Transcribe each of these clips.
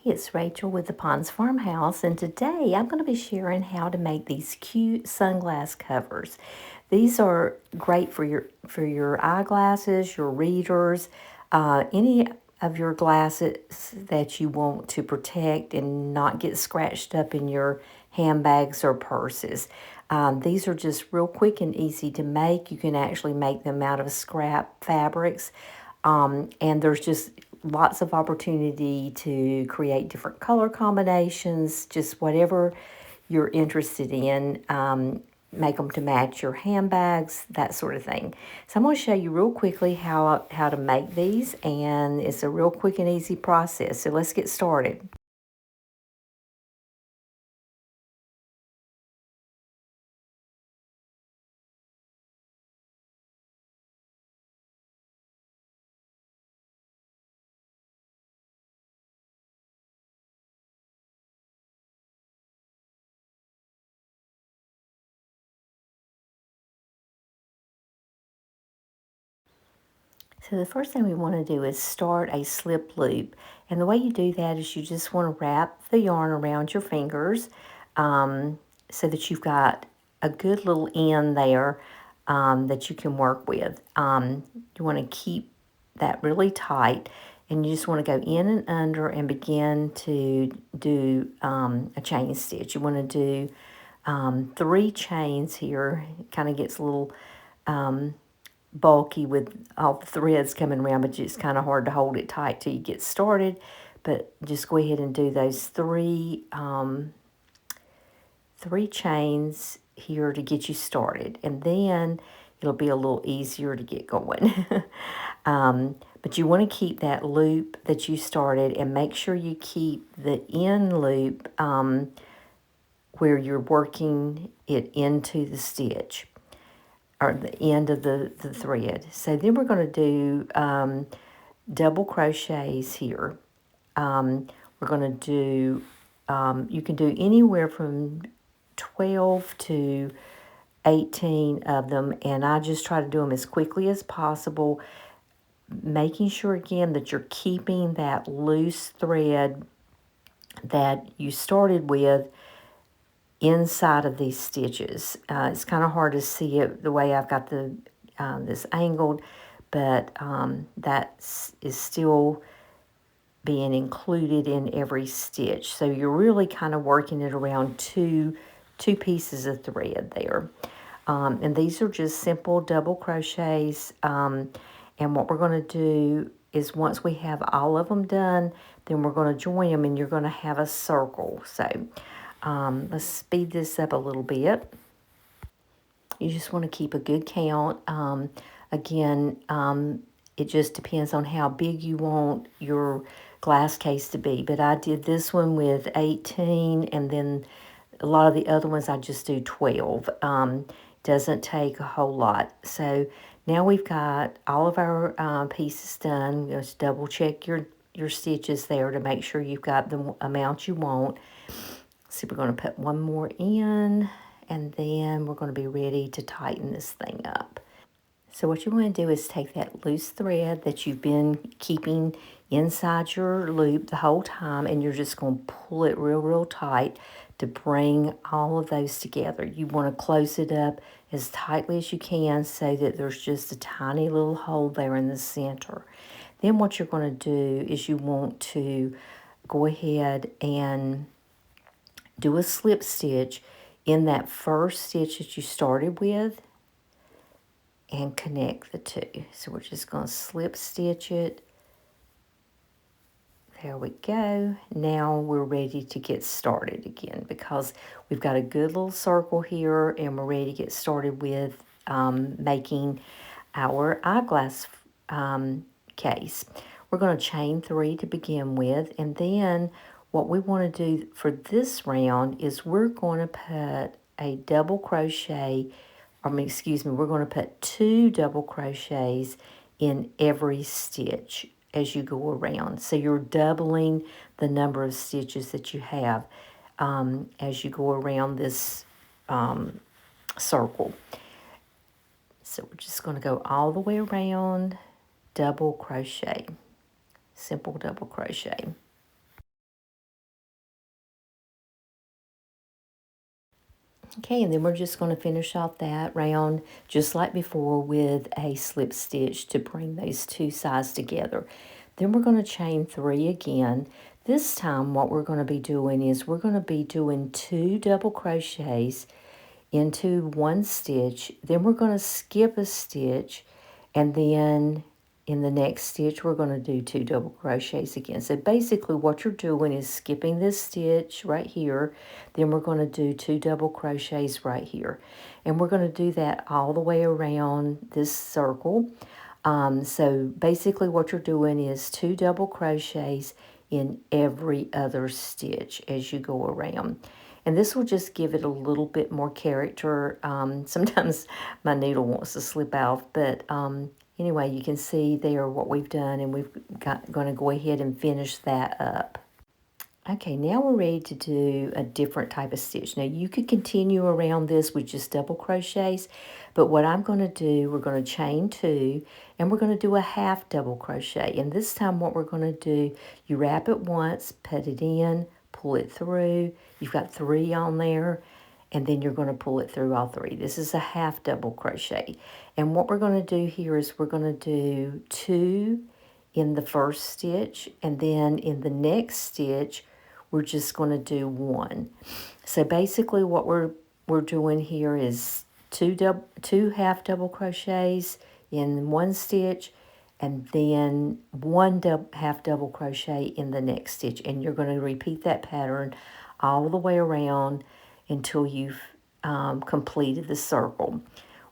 Hey, it's Rachel with the Ponds Farmhouse, and today I'm going to be sharing how to make these cute sunglass covers. These are great for your eyeglasses, your readers, any of your glasses that you want to protect and not get scratched up in your handbags or purses. These are just real quick and easy to make. You can actually make them out of scrap fabrics. And there's just lots of opportunity to create different color combinations, just whatever you're interested in. Make them to match your handbags, that sort of thing. So I'm going to show you real quickly how to make these, and it's a real quick and easy process. So let's get started. So the first thing we want to do is start a slip loop. And the way you do that is you just want to wrap the yarn around your fingers so that you've got a good little end there that you can work with. You want to keep that really tight, and you just want to go in and under and begin to do a chain stitch. You want to do 3 chains here. It kind of gets a little bulky with all the threads coming around, but it's kind of hard to hold it tight till you get started. But just go ahead and do those three chains here to get you started, and then it'll be a little easier to get going. But you want to keep that loop that you started, and make sure you keep the end loop where you're working it into the stitch, or the end of the thread. So then we're going to do double crochets here. We're going to do, you can do anywhere from 12 to 18 of them, and I just try to do them as quickly as possible, making sure again that you're keeping that loose thread that you started with inside of these stitches. It's kind of hard to see it the way I've got the this angled, but that is still being included in every stitch. So you're really kind of working it around two pieces of thread there. And these are just simple double crochets. And what we're going to do is, once we have all of them done, then we're going to join them, and you're going to have a circle. So let's speed this up a little bit. You just want to keep a good count. Again, it just depends on how big you want your glass case to be. But I did this one with 18, and then a lot of the other ones I just do 12. Doesn't take a whole lot. So now we've got all of our pieces done. Just double check your stitches there to make sure you've got the amount you want. So we're going to put one more in, and then we're going to be ready to tighten this thing up. So what you want to do is take that loose thread that you've been keeping inside your loop the whole time, and you're just going to pull it real tight to bring all of those together. You want to close it up as tightly as you can so that there's just a tiny little hole there in the center. Then what you're going to do is you want to go ahead and do a slip stitch in that first stitch that you started with and connect the two. So we're just going to slip stitch it. There we go. Now we're ready to get started again, because we've got a good little circle here, and we're ready to get started with making our eyeglass case. We're going to chain 3 to begin with, and then what we want to do for this round is we're going to put a double crochet, excuse me, we're going to put 2 double crochets in every stitch as you go around. So you're doubling the number of stitches that you have as you go around this circle. So we're just going to go all the way around, double crochet, simple double crochet. Okay, and then we're just going to finish off that round just like before with a slip stitch to bring those two sides together. Then we're going to chain 3 again. This time what we're going to be doing is we're going to be doing 2 double crochets into 1 stitch. Then we're going to skip a stitch, and then in the next stitch we're going to do 2 double crochets again. So basically what you're doing is skipping this stitch right here, then we're going to do 2 double crochets right here, and we're going to do that all the way around this circle. So basically what you're doing is 2 double crochets in every other stitch as you go around. And this will just give it a little bit more character. Sometimes my needle wants to slip out, but anyway, you can see there what we've done, and we've going to go ahead and finish that up. Okay, now we're ready to do a different type of stitch. Now you could continue around this with just double crochets, but what I'm going to do, we're going to chain 2, and we're going to do a half double crochet. And this time what we're going to do, you wrap it once, put it in, pull it through. You've got 3 on there, and then you're going to pull it through all 3. This is a half double crochet. And what we're going to do here is we're going to do 2 in the first stitch, and then in the next stitch we're just going to do 1. So basically what we're doing here is 2 half double crochets in 1 stitch, and then 1 half double crochet in the next stitch, and you're going to repeat that pattern all the way around until you've completed the circle.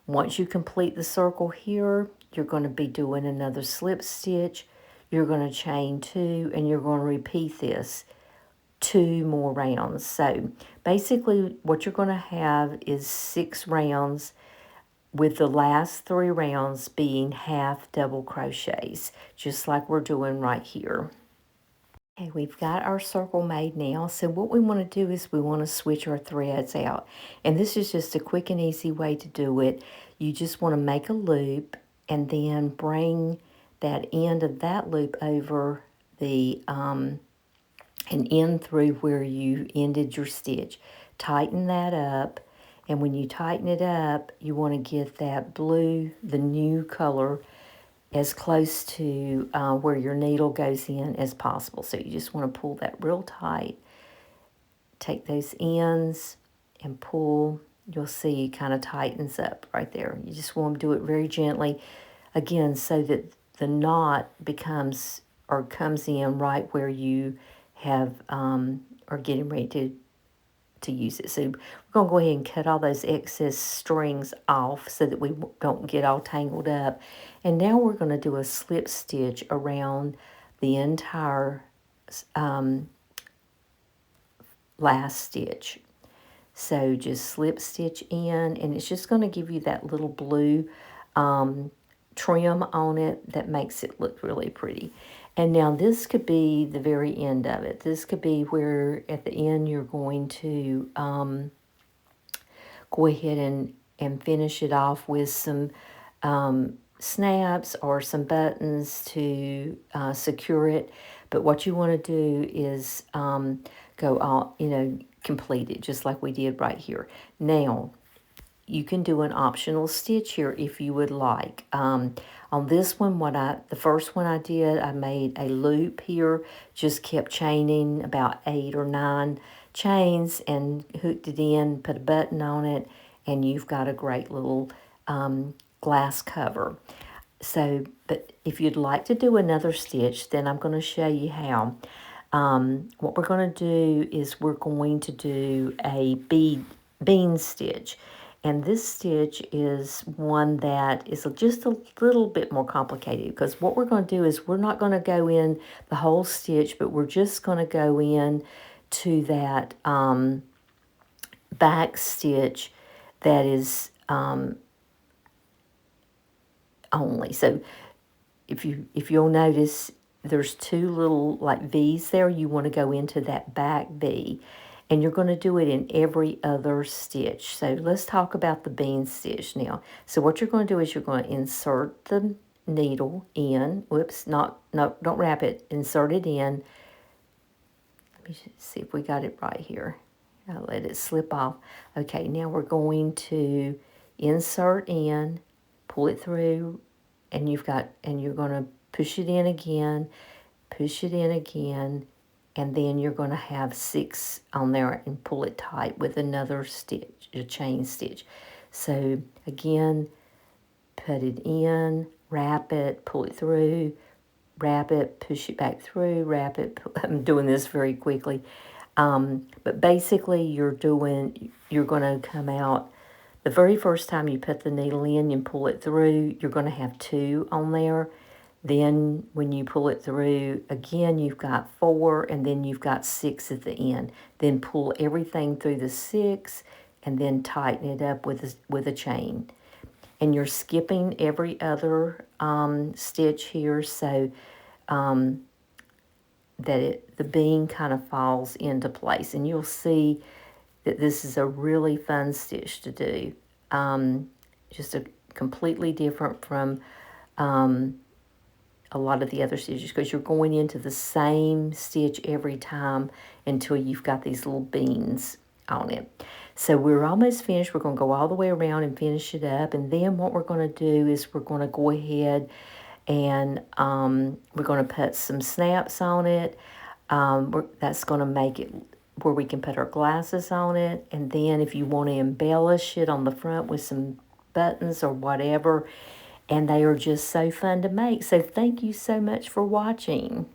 Once you complete the circle here, you're going to be doing another slip stitch, you're going to chain 2, and you're going to repeat this 2 more rounds. So basically what you're going to have is 6 rounds, with the last 3 rounds being half double crochets, just like we're doing right here. Okay, we've got our circle made now. So what we want to do is we want to switch our threads out. And this is just a quick and easy way to do it. You just want to make a loop and then bring that end of that loop over the and in through where you ended your stitch. Tighten that up, and when you tighten it up, you want to get that blue, the new color, as close to where your needle goes in as possible. So you just want to pull that real tight. Take those ends and pull. You'll see it kind of tightens up right there. You just want to do it very gently, again, so that the knot becomes or comes in right where you have are getting ready to use it. So we're going to go ahead and cut all those excess strings off so that we don't get all tangled up. And now we're going to do a slip stitch around the entire last stitch. So just slip stitch in, and it's just going to give you that little blue trim on it that makes it look really pretty. And now this could be the very end of it. This could be where at the end you're going to go ahead and finish it off with some snaps or some buttons to secure it. But what you want to do is go all, complete it just like we did right here. Now, you can do an optional stitch here if you would like. On this one, the first one I did, I made a loop here, just kept chaining about 8 or 9 chains and hooked it in, put a button on it, and you've got a great little glass cover. So, but if you'd like to do another stitch, then I'm going to show you how. What we're going to do is we're going to do a bean stitch. And this stitch is one that is just a little bit more complicated, because what we're going to do is we're not going to go in the whole stitch, but we're just going to go in to that back stitch that is only. So if you'll notice, there's 2 little like V's there. You want to go into that back V, and you're going to do it in every other stitch. So let's talk about the bean stitch now. So what you're going to do is you're going to insert the needle in. Whoops, no, don't wrap it. Insert it in. Let me see if we got it right here. I'll let it slip off. Okay, now we're going to insert in, pull it through, and you're going to push it in again, push it in again, and then you're going to have 6 on there and pull it tight with another stitch, a chain stitch. So again, put it in, wrap it, pull it through, wrap it, push it back through, wrap it. I'm doing this very quickly. But basically you're going to come out, the very first time you put the needle in and pull it through, you're going to have 2 on there. Then when you pull it through, again, you've got 4, and then you've got 6 at the end. Then pull everything through the 6, and then tighten it up with a chain. And you're skipping every other stitch here, so that the bean kind of falls into place. And you'll see that this is a really fun stitch to do. Just a completely different from a lot of the other stitches, because you're going into the same stitch every time until you've got these little beans on it. So we're almost finished. We're going to go all the way around and finish it up. And then what we're going to do is we're going to go ahead and we're going to put some snaps on it. That's going to make it where we can put our glasses on it. And then if you want to embellish it on the front with some buttons or whatever, and they are just so fun to make. So thank you so much for watching.